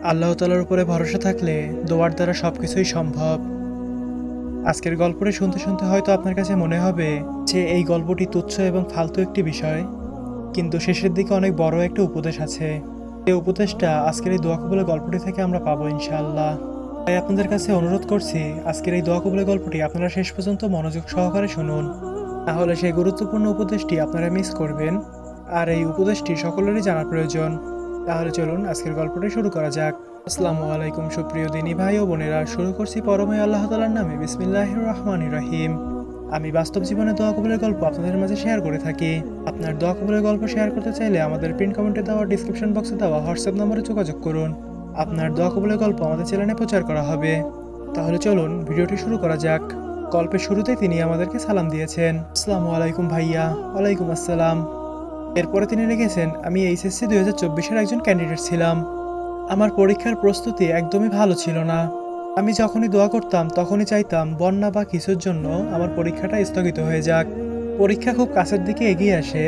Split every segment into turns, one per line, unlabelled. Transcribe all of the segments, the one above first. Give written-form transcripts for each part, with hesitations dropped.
আল্লাহ তাআলার উপরে ভরসা থাকলে দোয়ার দ্বারা সবকিছুই সম্ভব। আজকের গল্পটি শুনতে শুনতে হয়তো আপনার কাছে মনে হবে যে এই গল্পটি তুচ্ছ এবং ফালতু একটি বিষয়, কিন্তু শেষের দিকে অনেক বড় একটা উপদেশ আছে। এই উপদেশটা আজকের এই দোয়া কবুলের গল্পটি থেকে আমরা পাবো ইনশাআল্লাহ। তাই আপনাদের কাছে অনুরোধ করছি, আজকের এই দোয়া কবুলের গল্পটি আপনারা শেষ পর্যন্ত মনোযোগ সহকারে শুনুন, তাহলে সেই গুরুত্বপূর্ণ উপদেশটি আপনারা মিস করবেন। আর এই উপদেশটি সকলেরই জানা প্রয়োজন। তাহলে চলুন আজকের গল্পটি শুরু করা যাক। আসসালামু আলাইকুম সুপ্রিয় দিনী ভাই ও বোনেরা, শুরু করছি পরমে আল্লাহ তাআলার নামে, বিসমিল্লাহির রহমানির রহিম। আমি বাস্তব জীবনে দোয়া কবুলের গল্প আপনাদের মাঝে শেয়ার করে থাকি। আপনার দোয়া কবুলের গল্প শেয়ার করতে চাইলে আমাদের পিন কমেন্টে দেওয়া, ডিসক্রিপশন বক্সে দেওয়া হোয়াটসঅ্যাপ নম্বরে যোগাযোগ করুন। আপনার দোয়া কবুলের গল্প আমাদের চ্যানেলে প্রচার করা হবে। তাহলে চলুন ভিডিওটি শুরু করা যাক। গল্পের শুরুতেই তিনি আমাদেরকে সালাম দিয়েছেন, আসসালামু আলাইকুম ভাইয়া। ওয়ালাইকুম আসসালাম। এরপরে তিনি লিখেছেন, আমি এইচএসসি 2024-এর একজন ক্যান্ডিডেট ছিলাম। আমার পরীক্ষার প্রস্তুতি একদমই ভালো ছিল না। আমি যখনই দোয়া করতাম তখনই চাইতাম বন্যা বা কিছুর জন্য আমার পরীক্ষাটা স্থগিত হয়ে যাক। পরীক্ষা খুব কাছের দিকে এগিয়ে আসে,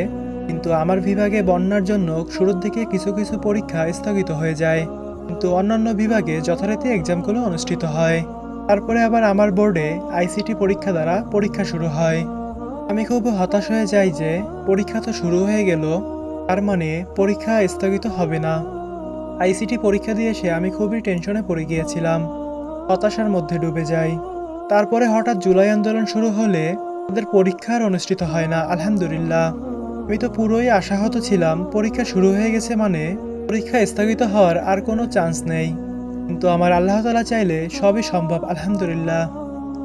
কিন্তু আমার বিভাগে বন্যার জন্য শুরুর দিকে কিছু কিছু পরীক্ষা স্থগিত হয়ে যায়, কিন্তু অন্যান্য বিভাগে যথারীতি এক্সামগুলো অনুষ্ঠিত হয়। তারপরে আবার আমার বোর্ডে আইসিটি পরীক্ষা দ্বারা পরীক্ষা শুরু হয়। আমি খুব হতাশ হয়ে যাই যে পরীক্ষা তো শুরু হয়ে গেল, তার মানে পরীক্ষা স্থগিত হবে না। আইসিটি পরীক্ষা দিয়ে এসে আমি খুবই টেনশনে পড়ে গিয়েছিলাম, হতাশার মধ্যে ডুবে যাই। তারপরে হঠাৎ জুলাই আন্দোলন শুরু হলে তাদের পরীক্ষা আর অনুষ্ঠিত হয় না। আলহামদুলিল্লাহ, আমি তো পুরোই আশাহত ছিলাম, পরীক্ষা শুরু হয়ে গেছে মানে পরীক্ষা স্থগিত হওয়ার আর কোনো চান্স নেই। কিন্তু আমার আল্লাহ তাআলা চাইলে সবই সম্ভব, আলহামদুলিল্লাহ।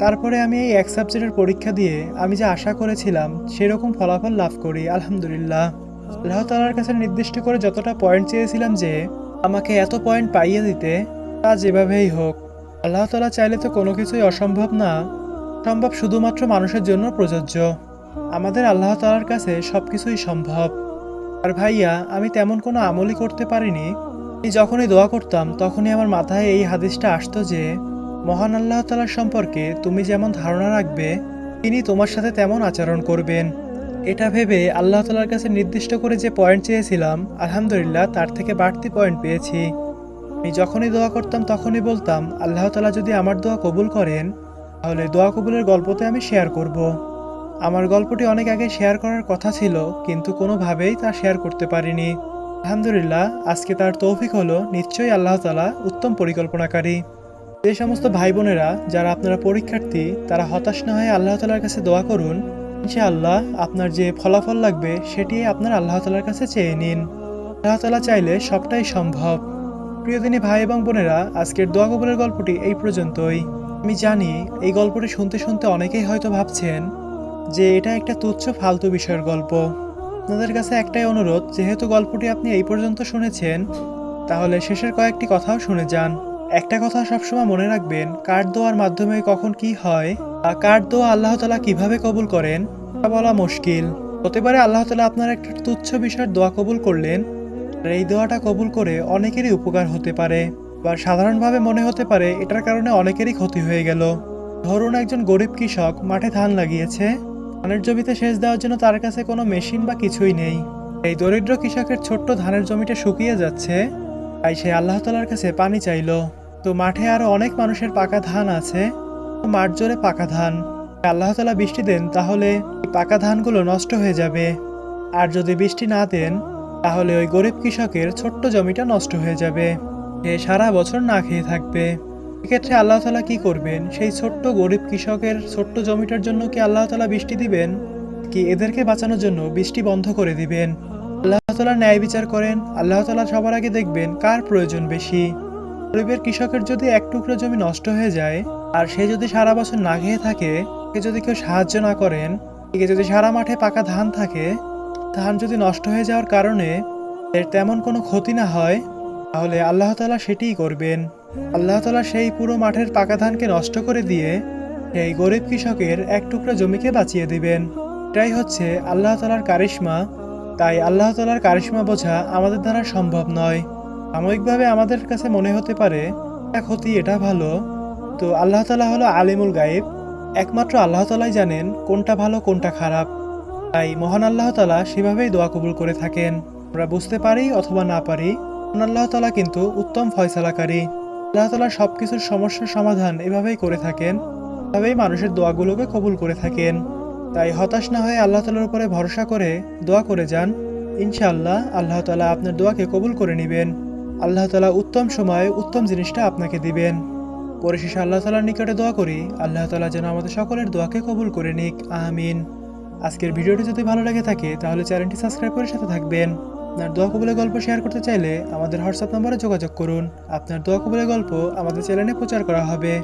তারপরে আমি এই এক সাবজেক্টের পরীক্ষা দিয়ে আমি যা আশা করেছিলাম সেরকম ফলাফল লাভ করি, আলহামদুলিল্লাহ। আল্লাহ তাআলার কাছে নির্দিষ্ট করে যতটা পয়েন্ট চেয়েছিলাম যে আমাকে এত পয়েন্ট পাইয়ে দিতে, তা যেভাবেই হোক, আল্লাহ তাআলা চাইলে তো কোনো কিছুই অসম্ভব না। সম্ভব শুধুমাত্র মানুষের জন্য প্রযোজ্য। আমাদের আল্লাহ তাআলার কাছে সবকিছুই সম্ভব। আর ভাইয়া, আমি তেমন কোনো আমলই করতে পারিনি। আমি যখনই দোয়া করতাম তখনই আমার মাথায় এই হাদিসটা আসতো যে মহান আল্লাহ তাআলার সম্পর্কে তুমি যেমন ধারণা রাখবে, তিনি তোমার সাথে তেমন আচরণ করবেন। এটা ভেবে আল্লাহ তাআলার কাছে নির্দিষ্ট করে যে পয়েন্ট চেয়েছিলাম, আলহামদুলিল্লাহ তার থেকে বাড়তি পয়েন্ট পেয়েছি। আমি যখনই দোয়া করতাম তখনই বলতাম, আল্লাহ তাআলা যদি আমার দোয়া কবুল করেন তাহলে দোয়া কবুলের গল্পতে আমি শেয়ার করব। আমার গল্পটি অনেক আগে শেয়ার করার কথা ছিল, কিন্তু কোনোভাবেই তা শেয়ার করতে পারিনি। আলহামদুলিল্লাহ, আজকে তার তৌফিক হলো। নিশ্চয়ই আল্লাহ তাআলা উত্তম পরিকল্পনাকারী। যে সমস্ত ভাই বোনেরা যারা আপনারা পরীক্ষার্থী, তারা হতাশ না হয়ে আল্লাহ তাআলার কাছে দোয়া করুন। ইনশাআল্লাহ আপনার যে ফলাফল লাগবে সেটি আপনার আল্লাহ তাআলার কাছে চেয়ে নিন। আল্লাহ তাআলা চাইলে সবটাই সম্ভব। প্রিয় দিনী ভাই এবং বোনেরা, আজকের দোয়া কবুলের গল্পটি এই পর্যন্তই। আমি জানি এই গল্পটি শুনতে শুনতে অনেকেই হয়তো ভাবছেন যে এটা একটা তুচ্ছ ফালতু বিষয়ের গল্প। আপনাদের কাছে একটাই অনুরোধ, যেহেতু গল্পটি আপনি এই পর্যন্ত শুনেছেন, তাহলে শেষের কয়েকটি কথাও শুনে যান। একটা কথা সবসময় মনে রাখবেন, কার দোয়ার মাধ্যমে কখন কি হয় বা কার দোয়া আল্লাহ তাআলা কিভাবে কবুল করেন তা বলা মুশকিল। হতে পারে আল্লাহ তাআলা আপনার একটা তুচ্ছ বিষয়ের দোয়া কবুল করলেন, আর এই দোয়াটা কবুল করে অনেকেরই উপকার হতে পারে, বা সাধারণভাবে মনে হতে পারে এটার কারণে অনেকেরই ক্ষতি হয়ে গেল। ধরুন একজন গরিব কৃষক মাঠে ধান লাগিয়েছে, ধানের জমিতে সেচ দেওয়ার জন্য তার কাছে কোনো মেশিন বা কিছুই নেই। এই দরিদ্র কৃষকের ছোট্ট ধানের জমিটা শুকিয়ে যাচ্ছে, তাই সে আল্লাহ তাআলার কাছে পানি চাইলো। তো মাঠে আরো অনেক মানুষের পাকা ধান আছে, মাঠ জুড়ে পাকা ধান। আল্লাহ তাআলা বৃষ্টি দেন তাহলে এই পাকা ধানগুলো নষ্ট হয়ে যাবে, আর যদি বৃষ্টি না দেন তাহলে ওই গরিব কৃষকের ছোট্ট জমিটা নষ্ট হয়ে যাবে, সে সারা বছর না খেয়ে থাকবে। এক্ষেত্রে আল্লাহ তাআলা কি করবেন? সেই ছোট্ট গরিব কৃষকের ছোট্ট জমিটার জন্য কি আল্লাহ তাআলা বৃষ্টি দিবেন, কি এদেরকে বাঁচানোর জন্য বৃষ্টি বন্ধ করে দিবেন? আল্লাহ তাআলা ন্যায় বিচার করেন। আল্লাহ তাআলা সবার আগে দেখবেন কার প্রয়োজন বেশি। গরিবের কৃষকের যদি এক টুকরো জমি নষ্ট হয়ে যায় আর সে যদি সারা বছর না খেয়ে থাকে, তাকে যদি কেউ সাহায্য না করেন, এদিকে যদি সারা মাঠে পাকা ধান থাকে, ধান যদি নষ্ট হয়ে যাওয়ার কারণে এর তেমন কোনো ক্ষতি না হয়, তাহলে আল্লাহ তাআলা সেটিই করবেন। আল্লাহ তাআলা সেই পুরো মাঠের পাকা ধানকে নষ্ট করে দিয়ে সেই গরিব কৃষকের এক টুকরো জমিকে বাঁচিয়ে দিবেন। এটাই হচ্ছে আল্লাহ তাআলার কারিশমা। তাই আল্লাহ তাআলার কারিশমা বোঝা আমাদের দ্বারা সম্ভব নয়। সাময়িকভাবে আমাদের কাছে মনে হতে পারে এটা ক্ষতি, এটা ভালো, তো আল্লাহ তাআলা হলো আলিমুল গায়েব। একমাত্র আল্লাহ তাআলাই জানেন কোনটা ভালো কোনটা খারাপ। তাই মহান আল্লাহ তাআলা সেভাবেই দোয়া কবুল করে থাকেন। আমরা বুঝতে পারি অথবা না পারি, আল্লাহ তাআলা কিন্তু উত্তম ফয়সালাকারী। আল্লাহ তাআলা সবকিছুর সমস্যার সমাধান এভাবেই করে থাকেন, এভাবেই মানুষের দোয়াগুলোকে কবুল করে থাকেন। তাই হতাশ না হয়ে আল্লাহ তাআলার উপরে ভরসা করে দোয়া করে যান। ইনশাআল্লাহ আল্লাহ তাআলা আপনার দোয়াকে কবুল করে নেবেন। আল্লাহ তাআলা উত্তম সময়ে উত্তম জিনিসটা আপনাকে দিবেন। পরিশেষে আল্লাহ তাআলার নিকটে দোয়া করি, আল্লাহ তাআলা যেন আমাদের সকলের দোয়াকে কবুল করে নিক। আমিন। আজকের ভিডিওটি যদি ভালো লেগে থাকে তাহলে চ্যানেলটি সাবস্ক্রাইব করে সাথে থাকবেন। আপনার দোয়া কবুলের গল্প শেয়ার করতে চাইলে আমাদের হোয়াটসঅ্যাপ নম্বরে যোগাযোগ করুন। আপনার দোয়া কবুলের গল্প আমাদের চ্যানেলে প্রচার করা হবে।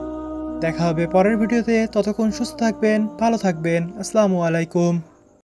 দেখা হবে পরের ভিডিওতে। ততক্ষণ সুস্থ থাকবেন, ভালো থাকবেন। আসসালামু আলাইকুম।